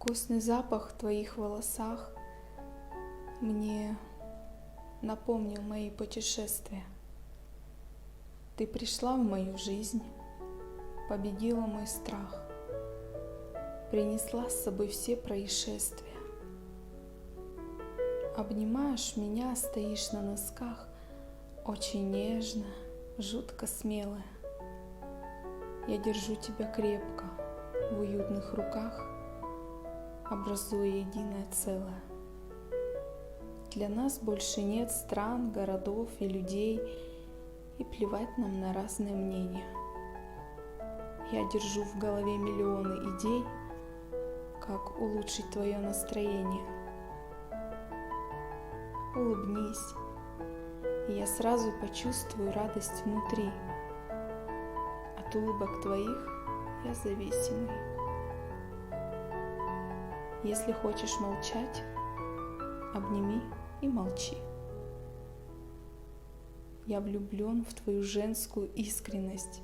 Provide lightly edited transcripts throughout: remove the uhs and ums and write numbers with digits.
Вкусный запах в твоих волосах мне напомнил мои путешествия. Ты пришла в мою жизнь, победила мой страх, принесла с собой все происшествия. Обнимаешь меня, стоишь на носках, очень нежно, жутко смелая. Я держу тебя крепко в уютных руках, образуя единое целое. Для нас больше нет стран, городов и людей, и плевать нам на разные мнения. Я держу в голове миллионы идей, как улучшить твое настроение. Улыбнись, и я сразу почувствую радость внутри. От улыбок твоих я зависимый. Если хочешь молчать, обними и молчи. Я влюблен в твою женскую искренность.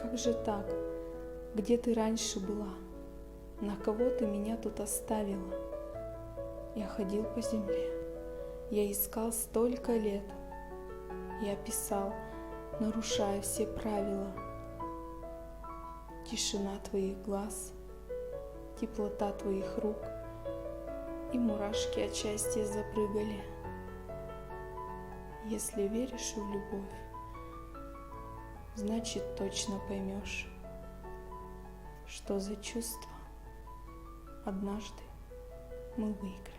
Как же так? Где ты раньше была? На кого ты меня тут оставила? Я ходил по земле, я искал столько лет. Я писал, нарушая все правила. Тишина твоих глаз, теплота твоих рук, и мурашки от счастья запрыгали. Если веришь в любовь, значит точно поймешь, что за чувство однажды мы выиграем.